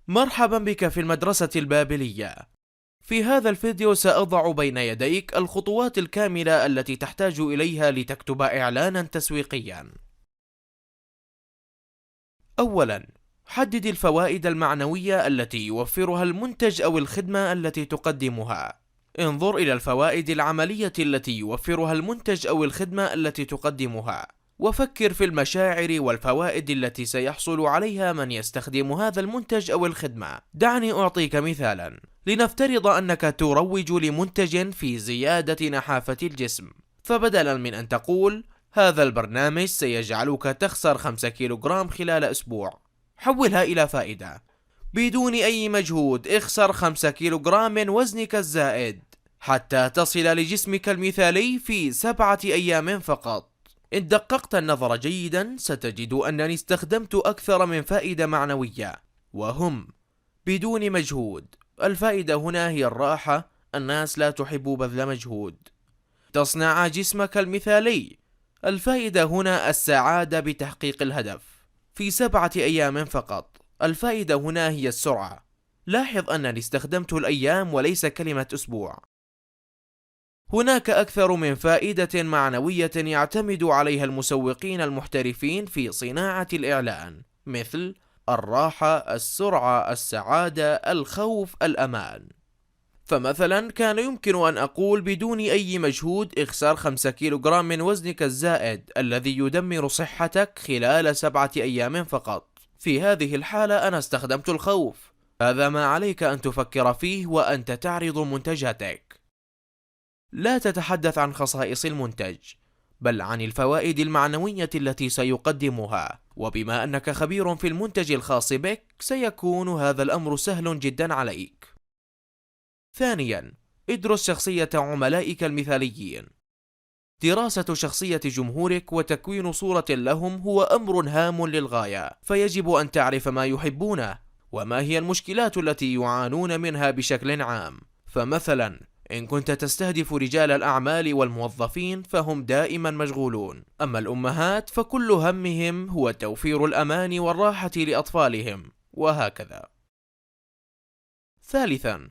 مرحبا بك في المدرسة البابلية. في هذا الفيديو سأضع بين يديك الخطوات الكاملة التي تحتاج إليها لتكتب إعلانا تسويقيا. أولا، حدد الفوائد المعنوية التي يوفرها المنتج أو الخدمة التي تقدمها. انظر إلى الفوائد العملية التي يوفرها المنتج أو الخدمة التي تقدمها، وفكر في المشاعر والفوائد التي سيحصل عليها من يستخدم هذا المنتج أو الخدمة. دعني أعطيك مثالا. لنفترض أنك تروج لمنتج في زيادة نحافة الجسم، فبدلا من أن تقول هذا البرنامج سيجعلك تخسر 5 كيلوغرام خلال أسبوع، حولها إلى فائدة: بدون أي مجهود اخسر 5 كيلوغرام من وزنك الزائد حتى تصل لجسمك المثالي في 7 أيام فقط. إن دققت النظر جيدا ستجد أنني استخدمت أكثر من فائدة معنوية، وهم: بدون مجهود، الفائدة هنا هي الراحة، الناس لا تحب بذل مجهود. تصنع جسمك المثالي، الفائدة هنا السعادة بتحقيق الهدف في 7 أيام فقط. الفائدة هنا هي السرعة. لاحظ أنني استخدمت الأيام وليس كلمة أسبوع. هناك أكثر من فائدة معنوية يعتمد عليها المسوقين المحترفين في صناعة الإعلان، مثل الراحة، السرعة، السعادة، الخوف، الأمان. فمثلا كان يمكن أن أقول بدون أي مجهود اخسر 5 كيلوغرام من وزنك الزائد الذي يدمر صحتك خلال 7 أيام فقط. في هذه الحالة أنا استخدمت الخوف. هذا ما عليك أن تفكر فيه وأنت تعرض منتجاتك. لا تتحدث عن خصائص المنتج، بل عن الفوائد المعنوية التي سيقدمها، وبما أنك خبير في المنتج الخاص بك سيكون هذا الأمر سهل جدا عليك. ثانيا، ادرس شخصية عملائك المثاليين. دراسة شخصية جمهورك وتكوين صورة لهم هو أمر هام للغاية، فيجب أن تعرف ما يحبونه وما هي المشكلات التي يعانون منها بشكل عام. فمثلا إن كنت تستهدف رجال الأعمال والموظفين فهم دائما مشغولون، أما الأمهات فكل همهم هو توفير الأمان والراحة لأطفالهم، وهكذا. ثالثا،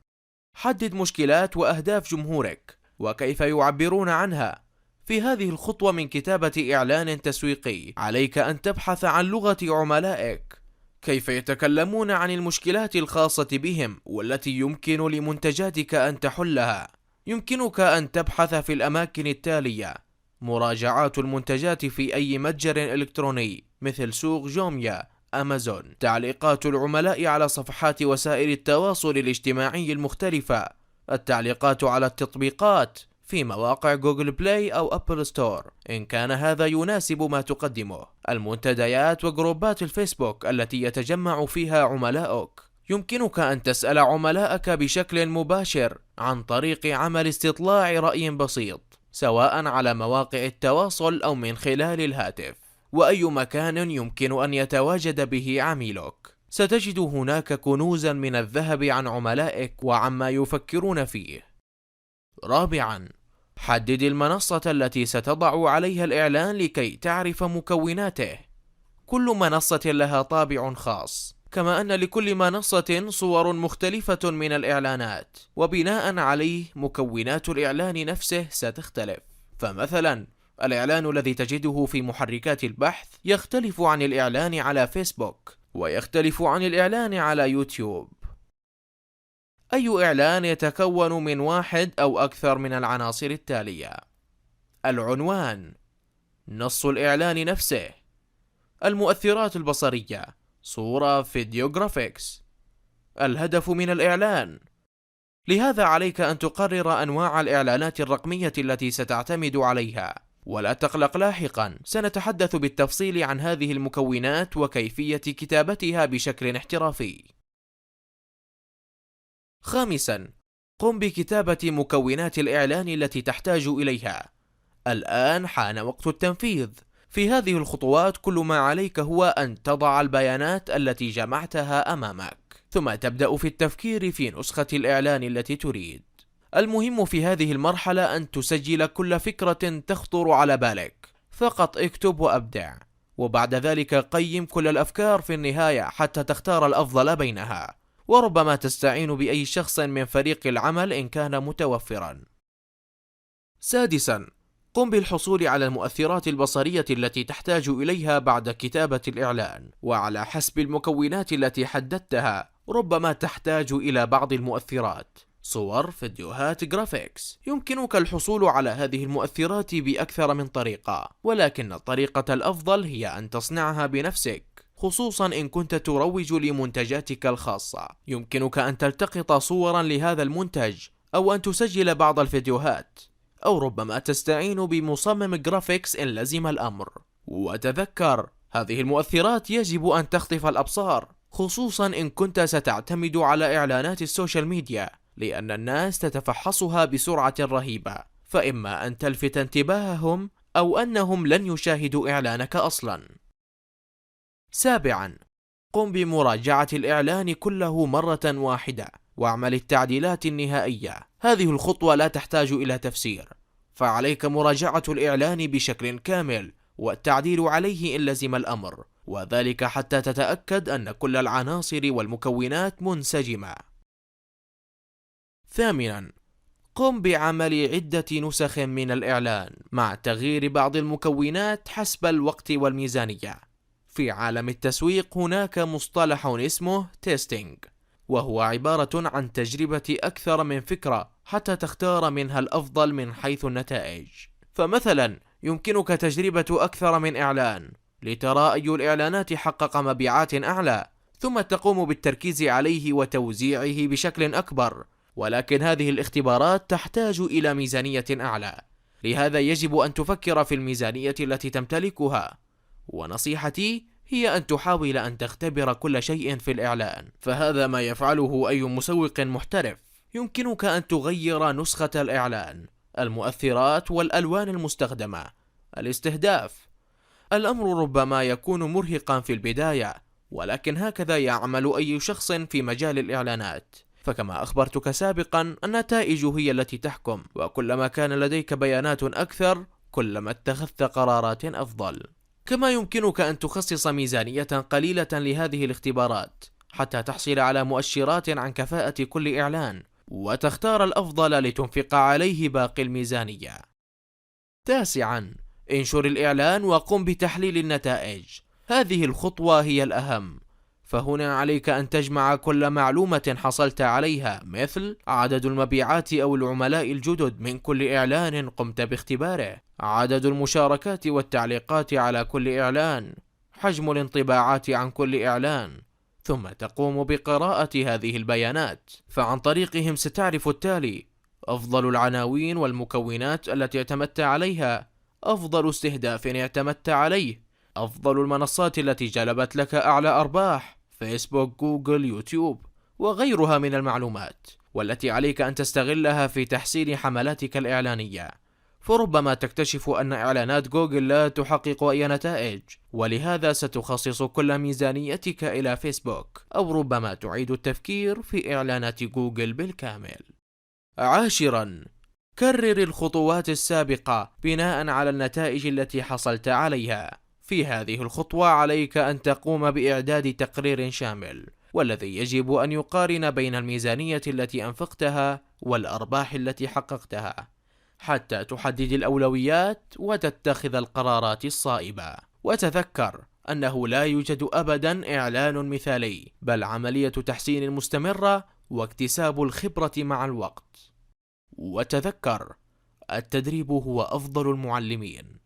حدد مشكلات وأهداف جمهورك وكيف يعبرون عنها. في هذه الخطوة من كتابة إعلان تسويقي عليك أن تبحث عن لغة عملائك، كيف يتكلمون عن المشكلات الخاصة بهم والتي يمكن لمنتجاتك أن تحلها. يمكنك أن تبحث في الأماكن التالية: مراجعات المنتجات في أي متجر إلكتروني مثل سوق جوميا، أمازون، تعليقات العملاء على صفحات وسائل التواصل الاجتماعي المختلفة، التعليقات على التطبيقات في مواقع جوجل بلاي أو أبل ستور إن كان هذا يناسب ما تقدمه، المنتديات وجروبات الفيسبوك التي يتجمع فيها عملاؤك. يمكنك أن تسأل عملاءك بشكل مباشر عن طريق عمل استطلاع رأي بسيط، سواء على مواقع التواصل أو من خلال الهاتف. وأي مكان يمكن أن يتواجد به عميلك، ستجد هناك كنوزا من الذهب عن عملائك وعما يفكرون فيه. رابعا، حدد المنصة التي ستضع عليها الإعلان لكي تعرف مكوناته. كل منصة لها طابع خاص، كما أن لكل منصة صور مختلفة من الإعلانات، وبناء عليه مكونات الإعلان نفسه ستختلف. فمثلا الإعلان الذي تجده في محركات البحث يختلف عن الإعلان على فيسبوك، ويختلف عن الإعلان على يوتيوب. أي إعلان يتكون من واحد أو أكثر من العناصر التالية: العنوان، نص الإعلان نفسه، المؤثرات البصرية، صورة، فيديو، جرافيكس، الهدف من الإعلان. لهذا عليك أن تقرر أنواع الإعلانات الرقمية التي ستعتمد عليها، ولا تقلق، لاحقا سنتحدث بالتفصيل عن هذه المكونات وكيفية كتابتها بشكل احترافي. خامسا، قم بكتابة مكونات الإعلان التي تحتاج إليها. الآن حان وقت التنفيذ. في هذه الخطوات كل ما عليك هو أن تضع البيانات التي جمعتها أمامك، ثم تبدأ في التفكير في نسخة الإعلان التي تريد. المهم في هذه المرحلة أن تسجل كل فكرة تخطر على بالك، فقط اكتب وأبدع، وبعد ذلك قيم كل الأفكار في النهاية حتى تختار الأفضل بينها. وربما تستعين بأي شخص من فريق العمل إن كان متوفرا. سادسا، قم بالحصول على المؤثرات البصرية التي تحتاج إليها بعد كتابة الإعلان، وعلى حسب المكونات التي حددتها ربما تحتاج إلى بعض المؤثرات: صور، فيديوهات، جرافيكس. يمكنك الحصول على هذه المؤثرات بأكثر من طريقة، ولكن الطريقة الأفضل هي أن تصنعها بنفسك، خصوصا إن كنت تروج لمنتجاتك الخاصة. يمكنك أن تلتقط صورا لهذا المنتج، أو أن تسجل بعض الفيديوهات، أو ربما تستعين بمصمم جرافيكس إن لزم الأمر. وتذكر، هذه المؤثرات يجب أن تخطف الأبصار، خصوصا إن كنت ستعتمد على إعلانات السوشيال ميديا، لأن الناس تتفحصها بسرعة رهيبة، فإما أن تلفت انتباههم أو أنهم لن يشاهدوا إعلانك أصلا. سابعا، قم بمراجعة الإعلان كله مرة واحدة، واعمل التعديلات النهائية. هذه الخطوة لا تحتاج إلى تفسير، فعليك مراجعة الإعلان بشكل كامل والتعديل عليه إن لزم الأمر، وذلك حتى تتأكد أن كل العناصر والمكونات منسجمة. ثامنا، قم بعمل عدة نسخ من الإعلان مع تغيير بعض المكونات حسب الوقت والميزانية. في عالم التسويق هناك مصطلح اسمه تيستينج، وهو عبارة عن تجربة أكثر من فكرة حتى تختار منها الأفضل من حيث النتائج. فمثلا يمكنك تجربة أكثر من إعلان لترى أي الإعلانات حقق مبيعات أعلى، ثم تقوم بالتركيز عليه وتوزيعه بشكل أكبر. ولكن هذه الاختبارات تحتاج إلى ميزانية أعلى، لهذا يجب أن تفكر في الميزانية التي تمتلكها. ونصيحتي هي أن تحاول أن تختبر كل شيء في الإعلان، فهذا ما يفعله أي مسوق محترف. يمكنك أن تغير نسخة الإعلان، المؤثرات والألوان المستخدمة، الاستهداف. الأمر ربما يكون مرهقا في البداية، ولكن هكذا يعمل أي شخص في مجال الإعلانات. فكما أخبرتك سابقا، النتائج هي التي تحكم، وكلما كان لديك بيانات أكثر كلما اتخذت قرارات أفضل. كما يمكنك أن تخصص ميزانية قليلة لهذه الاختبارات حتى تحصل على مؤشرات عن كفاءة كل إعلان، وتختار الأفضل لتنفق عليه باقي الميزانية. تاسعا، انشر الإعلان وقم بتحليل النتائج. هذه الخطوة هي الأهم، فهنا عليك أن تجمع كل معلومة حصلت عليها، مثل عدد المبيعات أو العملاء الجدد من كل إعلان قمت باختباره، عدد المشاركات والتعليقات على كل إعلان، حجم الانطباعات عن كل إعلان، ثم تقوم بقراءة هذه البيانات، فعن طريقهم ستعرف التالي: أفضل العناوين والمكونات التي اعتمدت عليها، أفضل استهداف اعتمدت عليه، أفضل المنصات التي جلبت لك أعلى أرباح، فيسبوك، جوجل، يوتيوب، وغيرها من المعلومات، والتي عليك أن تستغلها في تحسين حملاتك الإعلانية. فربما تكتشف أن إعلانات جوجل لا تحقق أي نتائج، ولهذا ستخصص كل ميزانيتك إلى فيسبوك، أو ربما تعيد التفكير في إعلانات جوجل بالكامل. عاشرا، كرر الخطوات السابقة بناء على النتائج التي حصلت عليها. في هذه الخطوة عليك أن تقوم بإعداد تقرير شامل، والذي يجب أن يقارن بين الميزانية التي أنفقتها والأرباح التي حققتها، حتى تحدد الأولويات وتتخذ القرارات الصائبة. وتذكر أنه لا يوجد أبدا إعلان مثالي، بل عملية تحسين مستمرة واكتساب الخبرة مع الوقت. وتذكر، التدريب هو أفضل المعلمين.